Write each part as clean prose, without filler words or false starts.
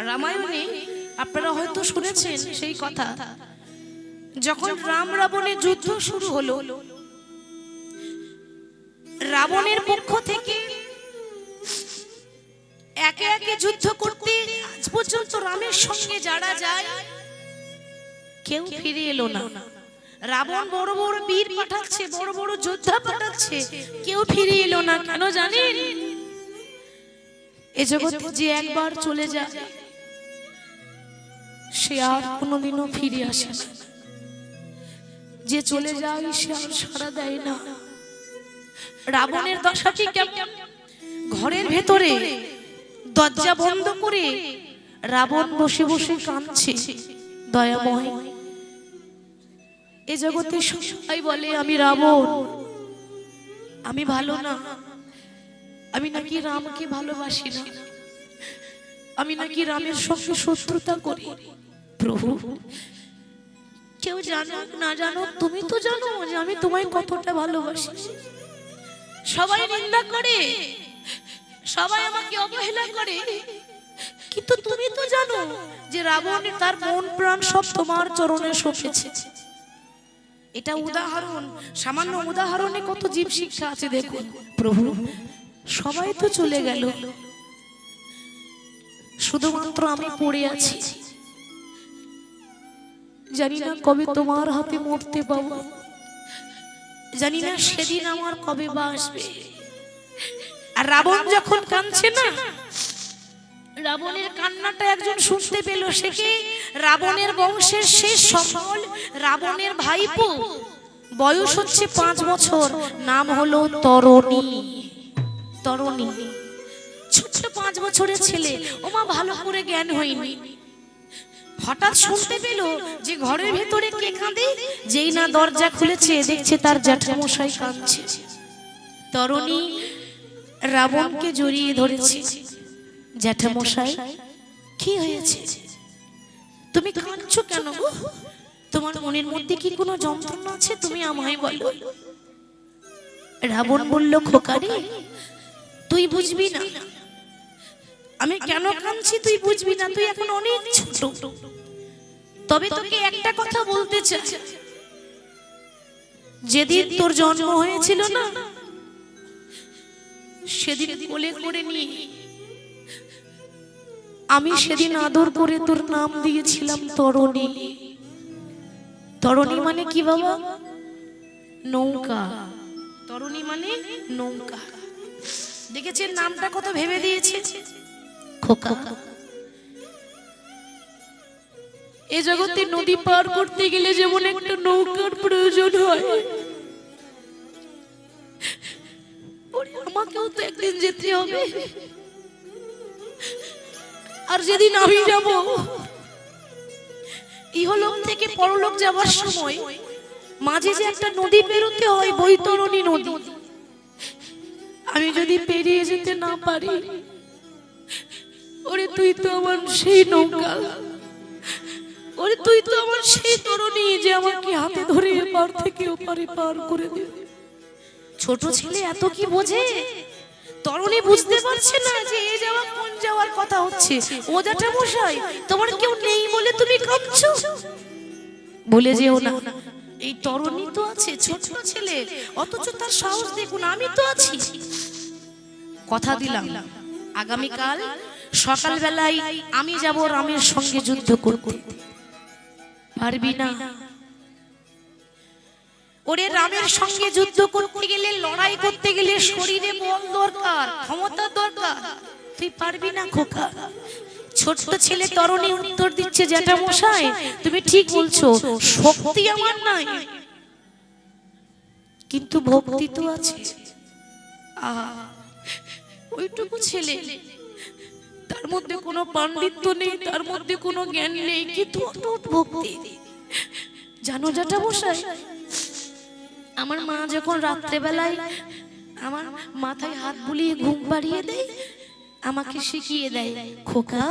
রামায়ণে আপনারা হয়তো শুনেছেন সেই কথা, যখন রাম রাবণের যুদ্ধ শুরু হলো, রাবণের পক্ষ থেকে একে একে যুদ্ধ করতে আজ পর্যন্ত রামের সঙ্গে যারা যায় কেউ ফিরে এলো না। রাবণ বড় বড় বীর পাঠাচ্ছে, বড় বড় যোদ্ধা পাঠাচ্ছে, কেউ ফিরে এলো না। কেন জানেন? এ জগতে যে একবার চলে যায় সে আর কোনোদিনও ফিরে আসে না। যে চলে যায় সে আর সাড়া দেয় না। রাবণের দশাটি কেমন? ঘরের ভেতরে দরজা বন্ধ করে রাবণ বসে বসে কাঁদছে। দয়াময়, এ জগতে সবাই বলে আমি রাবণ, আমি ভালো না, আমি নাকি রামকে ভালোবাসি না, আমি নাকি রামের সঙ্গে শত্রুতা করি। প্রভু, কেউ জানো না জানো, তুমি তো জানো যে আমি তোমায় কতটা ভালোবাসি। সবাই নিন্দা করে, সবাই আমাকে অবহেলা করে, কিন্তু তুমি তো জানো যে রাবণ তার মন প্রাণ সব তোমার চরণে সঁপেছে। এটা উদাহরণ, সামান্য উদাহরণে কত জীব শিক্ষা আছে দেখুন। প্রভু, সবাই তো চলে গেল, শুধুমাত্র আমি পড়ে আছি। জানি না কবে তোমার হাতে মরতে পাবো, জানি না সেদিন আমার কবে বা আসবে। আর রাবণ যখন কাঁদছে না, রাবণের কান্নাটা একজন শুনতে পেল। সে কি? রাবণের বংশের শেষ সফল রাবণের ভাইপো, বয়স হচ্ছে 5 বছর, নাম হলো তরণী। তরণী ছোট্ট 5 বছরের ছেলে, ওমা ভালো করে জ্ঞান হয়নি। হঠাৎ শুনতে পেল যে ঘরের ভেতরে কে কাঁদে। যেই না দরজা খুলেছে, দেখছে তার জ্যাঠামশাই কাঁদছে। তরণী রাবণকে জড়িয়ে ধরেছে। জ্যাঠামশাই, কি হয়েছে? তুমি কাঁদছো কেন গো? তোমার মনের মধ্যে কি কোনো যন্ত্রণা আছে? তুমি আমায় বলো। রাবণ বলল, খোকারে, তুই বুঝবি না আমি কেন কাঁদছি, তুই বুঝবি না, তুই এখন অনেক ছোট। তবে তোকে একটা কথা বলতে চাই, যেদিন তোর জন্ম হয়েছিল না, সেদিন কোলে করে নিয়ে আমি সেদিন আদর করে তোর নাম দিয়েছিলাম তরণী। তরণী মানে কি বাবা? নৌকা। তরণী মানে নৌকা। দেখেছেন নামটা কত ভেবে দিয়েছে খোকা। এ জগতে নদী পার করতে গেলে যেমন একটা নৌকার প্রয়োজন হয়, আমাকেও তো একদিন যেতে হবে। আর যেদিন আমি যাব, ইহলোক থেকে পরলোক যাওয়ার সময় মাঝে যে একটা নদী পেরোতে হয়, বৈতরণী নদী। আমি যদি পেরিয়ে যেতে না পারি, ওরে তুই তো আমার সেই নৌকা, ওরে তুই তো আমার সেই তরণী যে আমাকে হাতে ধরে এপার থেকে ওপারে পার করে দেবে। ছোট ছেলে এত কি বোঝে? তরণী বুঝতে পারছে না যে এ যাওয়া কোন যাওয়ার কথা হচ্ছে। ও জ্যাঠামশাই, তোমার কেউ নেই বলে তুমি কাঁদছো? বলে যেও না, এই তরণী তো আছে, ছোট ছেলে, অথচ তার সাহস দেখুন, আমি তো আছি। কথা দিলাম আগামীকাল সকালবেলায় আমি যাব রামের সঙ্গে যুদ্ধ করতে। পারবি না? ওরে রামের সঙ্গে যুদ্ধ করতে গেলে, লড়াই করতে গেলে শরীরে বল দরকার, ক্ষমতা দরকার। তুই পারবি না খোকা। ছোট্ট ছেলে তরণী উত্তর দিচ্ছে, জ্যাঠামশাই তুমি ঠিক বলছো, শক্তি আমার নাই, কিন্তু ভক্তি তো আছে। ওইটুকু ছেলে, তার মধ্যে কোনো পাণ্ডিত্য নেই, তার মধ্যে কোনো জ্ঞান নেই, কিন্তু অটুট ভক্তি। জানো জ্যাঠামশাই, আমার মা যখন রাত্রেবেলায় আমার মাথায় হাত বুলিয়ে ঘুম পাড়িয়ে দেয়, আমাকে শিখিয়ে দেয়, খোকা,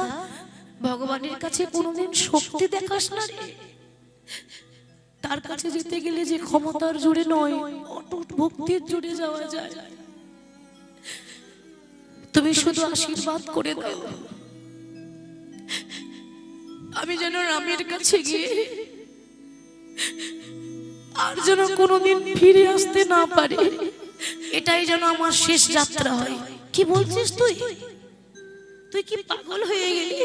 ভগবানের কাছে কোনোদিন শক্তি দেখাস না রে। তার কাছে যেতে গেলে যে ক্ষমতার জোরে নয়, অটুট ভক্তির জোরে যাওয়া যায়। তুমি শুধু আশীর্বাদ করে দাও, আমি যেন রামের কাছে গিয়ে আর যেন কোনোদিন ফিরে আসতে না পারি, এটাই যেন আমার শেষ যাত্রা হয়। কি বলছিস তুই? তুই কি পাগল হয়ে গেলি?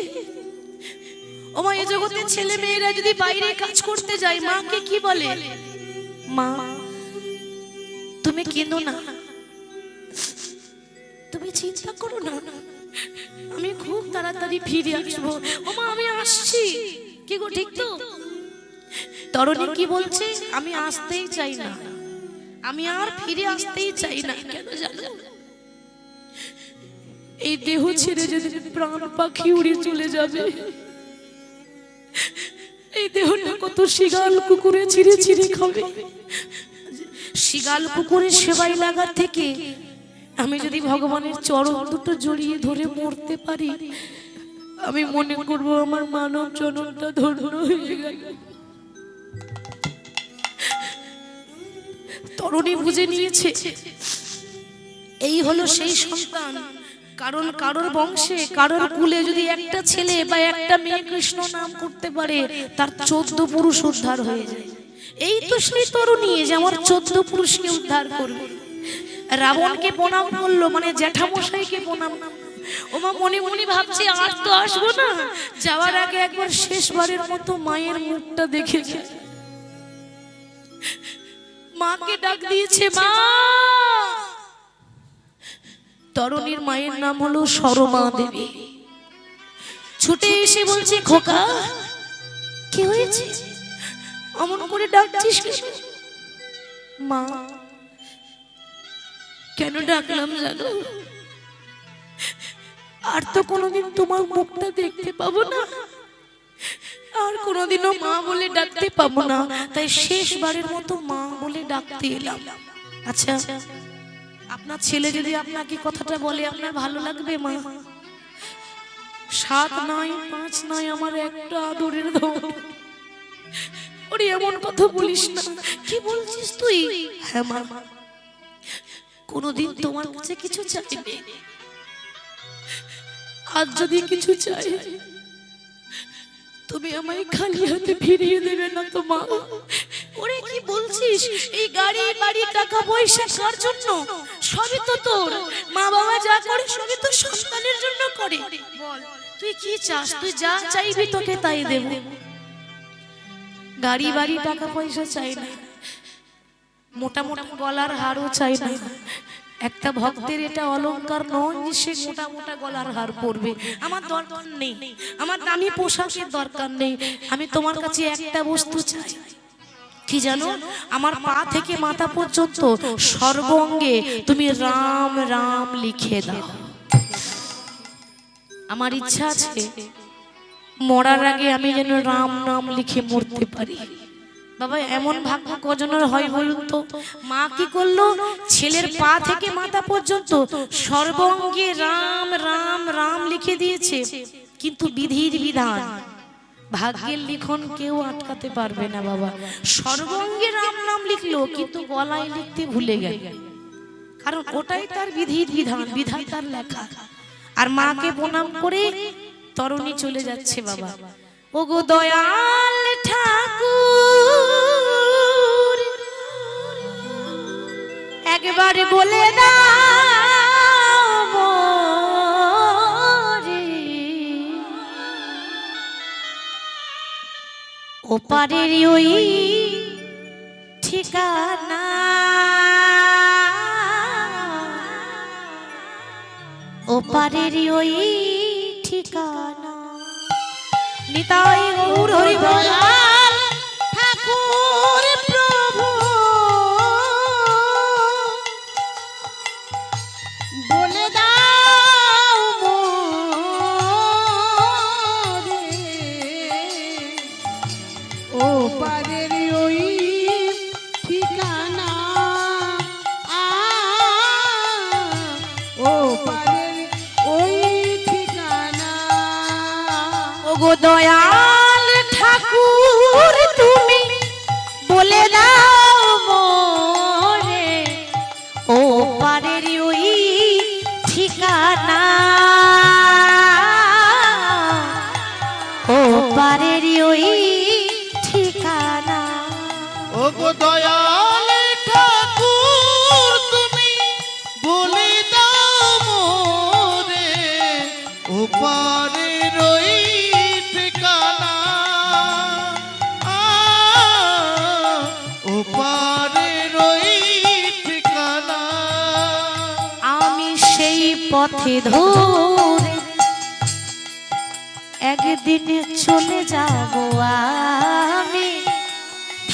ও মা, এ জগতে ছেলে মেয়েরা যদি বাইরে কাজ করতে যায় মাকে কি বলে? মা তুমি কেঁদো না, তুমি চিন্তা করো না, আমি খুব তাড়াতাড়ি ফিরে আসবো। ও মা আমি আসছি। কি গো, ঠিক তো? তরুণী কি বলছে? আমি আসতেই চাই না, আমি আর ফিরে আসতেই চাই না। কেন জানো? এই দেহ ছেড়ে যদি প্রাণ পাখি উড়ে চলে যাবে, এই দেহটা কত শিগাল কুকুরে ছিঁড়ে ছিঁড়ে খাবে। শিগাল কুকুরের সেবাই লাগার থেকে আমি যদি ভগবানের চরণ দুটো জড়িয়ে ধরে মরতে পারি, আমি মনে করবো আমার মানব জনমটা ধন্য হয়ে গেল। তরুণী বুঝে নিয়েছে এই হলো সেই সন্তান। কারণ কারোর বংশে কারোর কুলে যদি একটা ছেলে বা একটা মেয়ে কৃষ্ণ নাম করতে পারে, তার 14 পুরুষ উদ্ধার হয়ে যায়। এই তো সেই তরুণী যে আমার 14 পুরুষকে উদ্ধার করবে। রাবণকে প্রণাম করলো, মানে জ্যাঠামশাইকে প্রণাম। ওমা মনে মনে ভাবছে আর তো আসবো না, যাওয়ার আগে একবার শেষবারের মতো মায়ের মুখটা দেখেছে। মাকে ডাক দিয়েছে, মা। তরুণীর মায়ের নাম হলো সরমা দেবী। ছুটে এসে বলছে, খোকা কি হয়েছে, অমন করে ডাকছিস? মা কেন ডাকলাম জানো? আর তো কোনোদিন তোমার মুখটা দেখতে পাবো না, আর কোনোদিনও মা বলে ডাকতে পাবো না, তাই শেষবারের মতো মা বলে ডাকতে এলাম। আচ্ছা, আপনার ছেলে যদি আপনাকে কথাটা বলে আপনার ভালো লাগবে? মা 7 নয় 5 নয়, আমার একটা আদরের ধন। ওরে এমন কথা বলিস না। কি বলছিস তুই? হ্যাঁ মা, কোনোদিন তোমার কাছে কিছু চাইবে, আজ যদি কিছু চাই তুমি আমায় খালি হাতে ফিরিয়ে দেবে না তো মা? ওরে কি বলছিস? এই গাড়ি বাড়ি টাকা পয়সা কার জন্য? সবই তো তোর। মা বাবা যা করে সবই তো সন্তানের জন্য করে। বল তুই কি চাস? তুই যা চাইবি তোকে তাই দেব। গাড়ি বাড়ি টাকা পয়সা চাই না, মোটা মোটা গলার হারও চাই না। একটা ভক্তের এটা অলংকার নয় যে সে মোটা মোটা গলার হার পরবে। আমার দরকার নেই, আমার দামি পোশাকের দরকার নেই। আমি তোমার কাছে একটা বস্তু চাই। কি জানো? আমার পা থেকে মাথা পর্যন্ত সর্বঙ্গে তুমি রাম রাম লিখে দাও। আমার ইচ্ছা আছে মরার আগে আমি যেন রাম নাম লিখে মরতে পারি। বাবা এমন ভাগ্য কজনের হয় বলুন তো? মা কি করলো? ছেলের পা থেকে মাথা পর্যন্ত সর্বঙ্গে রাম রাম রাম লিখে দিয়েছে। কিন্তু বিধির বিধান, ভাগ্যের লিখন কেউ আটকাতে পারবে না বাবা। সর্বঙ্গে রাম নাম লিখলো, কিন্তু গলায় লিখতে ভুলে গেল। কারণ ওটাই তার বিধির বিধান, বিধাতার লেখা। আর মাকে প্রণাম করে তরুণী চলে যাচ্ছে। বাবা ওগো দয়াল ঠাকুর, একবার বলে দাও মোরে, ওপারের ওই ঠিকানা, ওপারের ওই ঠিকানা। নিতাই গৌর হরি দয়াল ঠাকুর প্রভু, বলে দাও মোরে, ওপারের ওই ঠিকানা, ওপারের ওই ঠিকানা। ওগো দয়াল ঠাকুর তুমি বলে দাও মোরে, ওপারের ওই ঠিকানা, ও পারেরই ওই ঠিকানা। ও গো দয়াল ঠাকুর তুমি বলে দাও মোরে ও পারের ওই ঠিকানা ও পারের ওই ঠিকানা। আমি সেই পথে ধরে একদিনে চলে যাব, আমি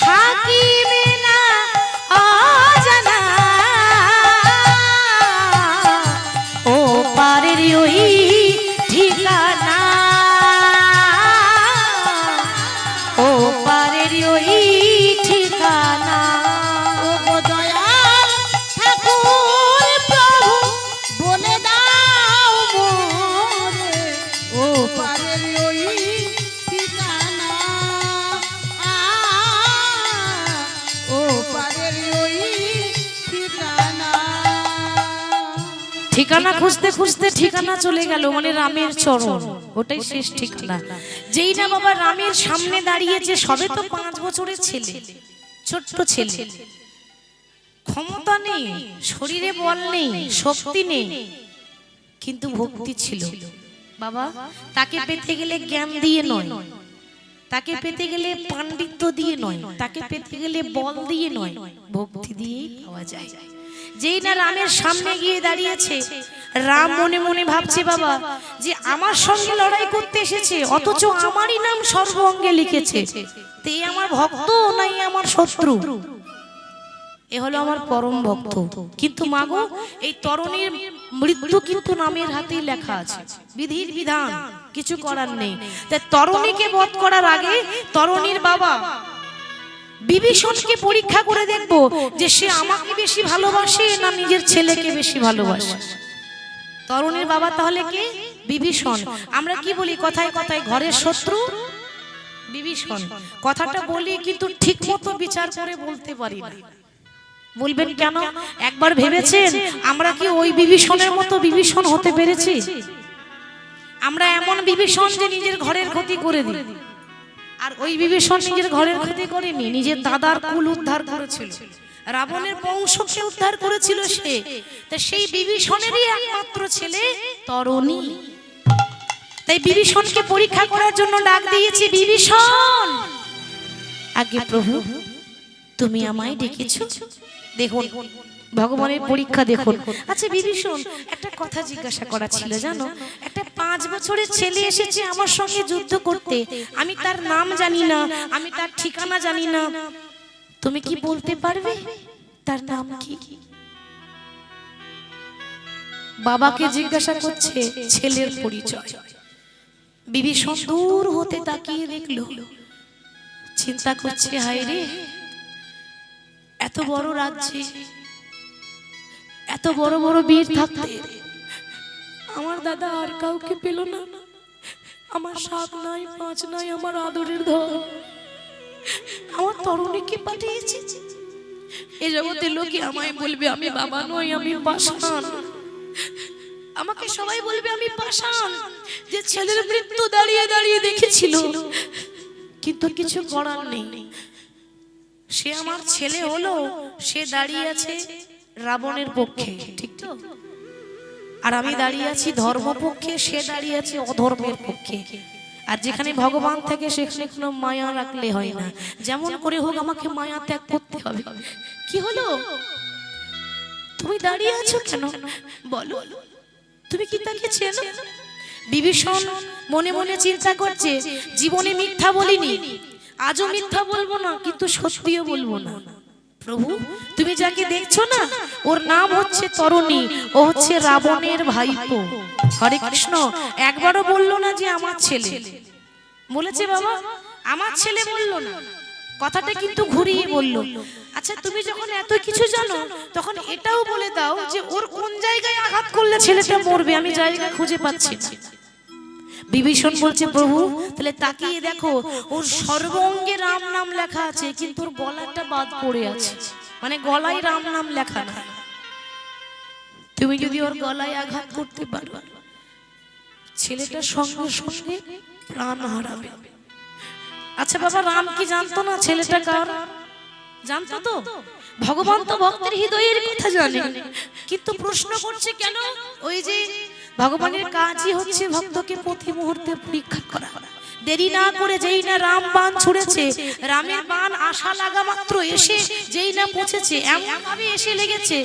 থাকিবে না অজানা। ও পারের ওই ঠিকানা, ও পারের ওই ঠিকানা। ও গো দয়াল ঠাকুর প্রভু বলে দাও মোরে ও পারের ওই ঠিকানা ও পারের ওই ঠিকানা। ঠিকানা খুঁজতে খুঁজতে ঠিকানা চলে গেল, মানে রামের চরণ, ওটাই শেষ ঠিকানা। যেই না বাবা রামের সামনে দাঁড়িয়েছে, সবে তো 5 বছরের ছেলে, ছোট্ট ছেলে, ক্ষমতা নেই, শরীরে বল নেই, শক্তি নেই, কিন্তু ভক্তি ছিল। বাবা তাকে পেতে গেলে জ্ঞান দিয়ে নয়, তাকে পেতে গেলে পাণ্ডিত্য দিয়ে নয়, তাকে পেতে গেলে বল দিয়ে নয়, ভক্তি দিয়েই পাওয়া যায়। যেই না রামের সামনে গিয়ে দাঁড়িয়েছে, রাম মনে মনে ভাবছে বাবা যে আমার সঙ্গে লড়াই করতে এসেছে, অথচ আমারই নাম সর্ব অঙ্গে লিখেছে, তো এই আমার ভক্ত নাই আমার শত্রু? এ হলো আমার পরম ভক্ত। কিন্তু মাগো এই তরুণীর মৃত্যু কিন্তু নামের হাতেই লেখা আছে, বিধির বিধান, কিছু করার নেই। তাই তরুণীকে বধ করার আগে তরুণীর বাবা বিভীষণকে পরীক্ষা করে দেখবো যে সে আমাকে বেশি ভালোবাসে না নিজের ছেলেকে বেশি ভালোবাসে। তরুণীর বাবা তাহলে কে? বিভীষণ। আমরা কি বলি কথায় কথায়, ঘরের শত্রু বিভীষণ। কথাটা বলি কিন্তু ঠিক মতো বিচার করে বলতে পারি না। বলবেন কেন? একবার ভেবেছেন আমরা কি ওই বিভীষণের মতো বিভীষণ হতে পেরেছি? আমরা এমন বিভীষণ যে নিজের ঘরের ক্ষতি করে দিই, আর ওই বিভীষণ নিজের ঘরের ক্ষতি করেনি, নিজের দাদার কুল উদ্ধার করেছিল, রাবণের বংশকে উদ্ধার করেছিল সে। তা সেই বিভীষণেরই একমাত্র ছেলে তরুণী। তাই বিভীষণকে পরীক্ষা করার জন্য ডাক দিয়েছি, বিভীষণ আগে প্রভু তুমি আমায় ডেকেছো, দেখুন ভগবানের পরীক্ষা দেখুন। আচ্ছা বিভীষণ, একটা কথা জিজ্ঞাসা করা ছিল জানো, একটা 5 বছরের ছেলে এসেছে আমার সঙ্গে যুদ্ধ করতে, আমি তার নাম জানি না, আমি তার ঠিকানা জানি না, তুমি কি বলতে পারবে তার নাম কি? বাবাকে জিজ্ঞাসা করছে ছেলের পরিচয়। বিভীষণ দূর হতে তাকিয়ে দেখলো, চিন্তা করছে হায় রে, এত বড় রাজ্যে এত বড় বড় বীর থাকতে আমার দাদা আর কাউকে পেল না, আমার 7 নাই 5 নাই, আমার আদরের ধন আমার তরুণীকে পাঠিয়েছে। এই জগতে লোকে আমায় বলবে আমি বাবা নই, আমি পাষাণ, আমাকে সবাই বলবে আমি পাষাণ, যে ছেলের মৃত্যু দাঁড়িয়ে দাঁড়িয়ে দেখেছিল, কিন্তু কিছু করার নেই। সে আমার ছেলে হলো, সে দাঁড়িয়ে আছে রাবণের পক্ষে, ঠিক তো? আর আমি দাঁড়িয়ে আছি ধর্ম পক্ষে, সে দাঁড়িয়ে আছে অধর্মের পক্ষে। আর যেখানে ভগবান থাকে সেখানে কোনো মায়া রাখলে হয় না, যেমন করে হোক আমাকে মায়া ত্যাগ করতে হবে। কি হলো, তুমি দাঁড়িয়ে আছো কেন বলো, তুমি কি তাকে চেনো? বিভীষণ মনে মনে চিন্তা করছে, জীবনে মিথ্যা বলিনি, আজও মিথ্যা বলবো না, কিন্তু সত্যিও বলবো না। প্রভু তুমি যাকে দেখছো না, ওর নাম হচ্ছে তরুণী, ও হচ্ছে রাবণের ভাইপো। হরে কৃষ্ণ। একবারও বললো না যে আমার ছেলে, বলেছে বাবা আমার ছেলে, বললো না, কথাটা কিন্তু ঘুরিয়ে বললো। আচ্ছা তুমি যখন এত কিছু জানো, তখন এটাও বলে দাও যে ওর কোন জায়গায় আঘাত করলে ছেলেটা মরবে, আমি জায়গা খুঁজে পাচ্ছি না। বিভীষণ বলছে প্রভু তাহলে তাকিয়ে দেখো, ওর সর্বঙ্গে রাম নাম লেখা আছে, কিন্তু ওর গলাটা বাদ পড়ে আছে, মানে গলায় রাম নাম লেখা না। তুমি যদি ওর গলায় আঘাত করতে পারো, ছেলেটার সঙ্গে সঙ্গে প্রাণ হারাবে। আচ্ছা বাবা, রাম কি জানতো না ছেলেটা কার? জানতো তো। ভগবান তো ভক্তের হৃদয়ের কথা জানে, কিন্তু প্রশ্ন করছে কেন? ওই যে ভগবানের কাজই হচ্ছে ভক্তকে প্রতি মুহূর্তে পরীক্ষা করা। দেরি না করে যেই না রাম বাণ ছুড়েছে, রামের বাণ আশা লাগা মাত্র এসে যেই না পৌঁছেছে, এমন ভাবে এসে লেগেছে,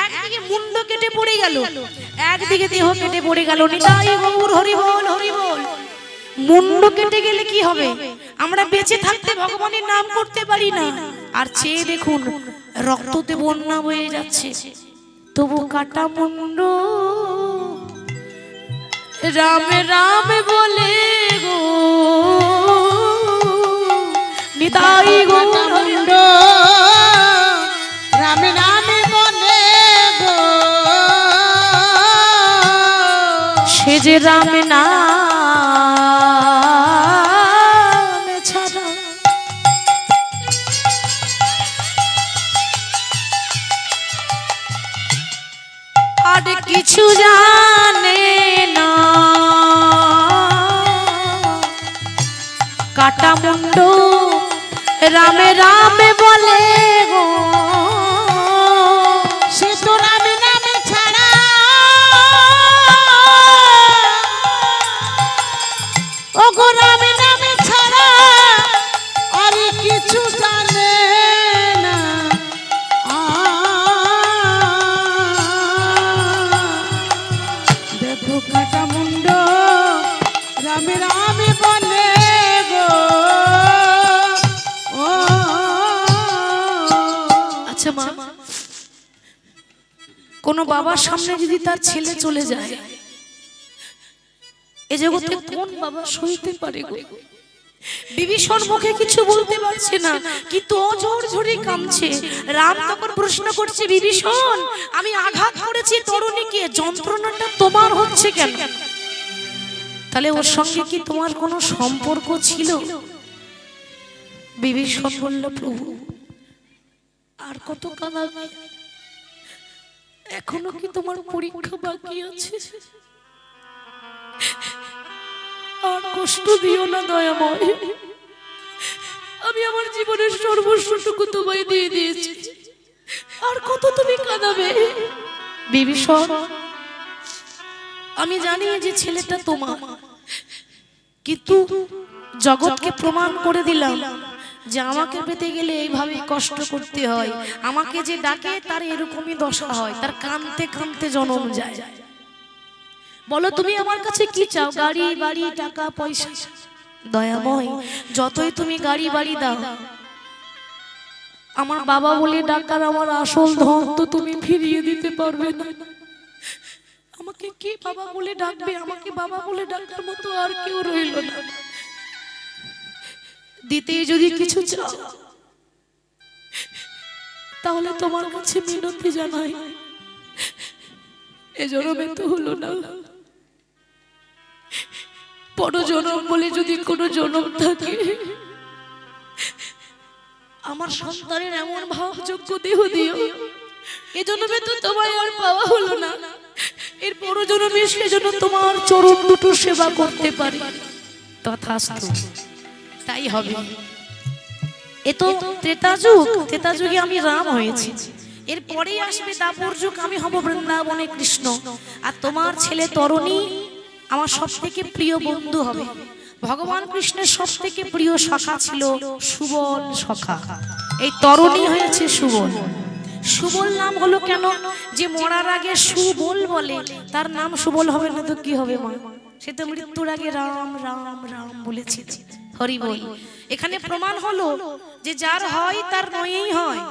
একদিকে মুন্ড কেটে পড়ে গেল, একদিকে দেহ কেটে পড়ে গেল। নিতাই গৌর হরি বল, হরি বল। মুন্ড কেটে গেলে কি হবে? আমরা বেঁচে থাকতে ভগবানের নাম করতে পারি না, আর চেয়ে দেখুন রক্ততে বন্যা বয়ে যাচ্ছে, তবু কাটা মুন্ড রামে রামে বলে গো, নিতাই গৌর হরি বল। রামে রামে বলে গো, সে যে রামে নাম ছাড়া আর কিছু জানে না। কাটা মুন্ড রামে রামে বলে গো, সে তো রামে নামে ছাড়া ও গো রামে নামে ছাড়া আর কিছু জানে না। দেখো কাটা মুন্ড রামে রামে বলে গো। ও আচ্ছা মা, কোন বাবার সামনে যদি তার ছেলে চলে যায়, এ জগতে কোন বাবা সইতে পারে গো? বিভীষণ মুখে কিছু বলতে পারছে না, কিন্তু অঝর ঝরে কাঁদছে। রাম তখন প্রশ্ন করছে, বিভীষণ আমি আঘাত করেছি তরুণীকে, যন্ত্রণাটা তোমার হচ্ছে কেন? তাহলে ওর সঙ্গে কি তোমার কোনো সম্পর্ক ছিল? বিভীষণ বলল, প্রভু আর কত কাঁদাবে? এখনো কি তোমার পরীক্ষা বাকি আছে? আর কষ্ট দিও না দয়াময়, আমি আমার জীবনের সর্বস্বটুকু তোমায় দিয়ে দিয়েছি, আর কত তুমি কাঁদাবে? বিভীষণ আমি জানি যে ছেলেটা তোমার, কিন্তু জগৎকে প্রমাণ করে দিলাম যে আমাকে পেতে গেলে এইভাবে কষ্ট করতে হয়, আমাকে যে ডাকে তার এরকমই দশা হয়, তার কাঁদতে কাঁদতে জন্ম যায়। বলো তুমি আমার কাছে কি চাও? গাড়ি বাড়ি টাকা পয়সা? দয়াময় যতই তুমি গাড়ি বাড়ি দাও, আমার বাবা বলে ডাকার আমার আসল ধন তো তুমি ফিরিয়ে দিতে পারবে না। আমাকে কি বাবা বলে ডাকবে? আমাকে বাবা বলে ডাকার মতো আর কেউ রইল না। দিতে যদি কিছু চাও তাহলে তোমার কাছে মিনতি জানাই, এ জন্মে তো হলো না, বড় জনম বলে যদি কোনো জনম থাকে, আমার সন্তানের এমন ভাবযোগ্য দেহ দিও, এ জন্মে তো তোমায় আর পাওয়া হলো না, এর বড় জন্মে সেজন্য তোমার চরণ দুটো সেবা করতে পারি। তথাস্তু, তাই হবে। এ তো ত্রেতা যুগ, ত্রেতা যুগে আমি রাম হয়েছি, এরপরেই আসবে দাপর যুগ, আমি হব বৃন্দাবনে কৃষ্ণ, আর তোমার ছেলে তরুণী আমার সব থেকে প্রিয় বন্ধু হবে। ভগবান কৃষ্ণের সব থেকে প্রিয় সখা ছিল সুবল সখা, এই তরুণী হয়েছে সুবল। সুবল নাম হলো কেন? যে মরার আগে সুবল বলে তার নাম সুবল হবে না তো কি হবে মা? সে তো মৃত্যুর আগে রাম রাম রাম বলেছে। হরি বল। এখানে প্রমাণ হলো যে যার হয় তার নয়ই হয়,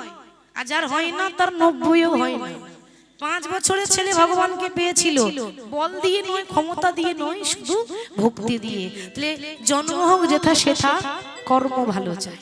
আর যার হয় না তার 90ও হয় না। 5 বছরের ছেলে ভগবানকে পেয়েছিল বল দিয়ে নয়, ক্ষমতা দিয়ে নয়, শুধু ভক্তি দিয়ে। তাহলে জন্ম হোক যেথা সেথা, কর্ম ভালো চায়।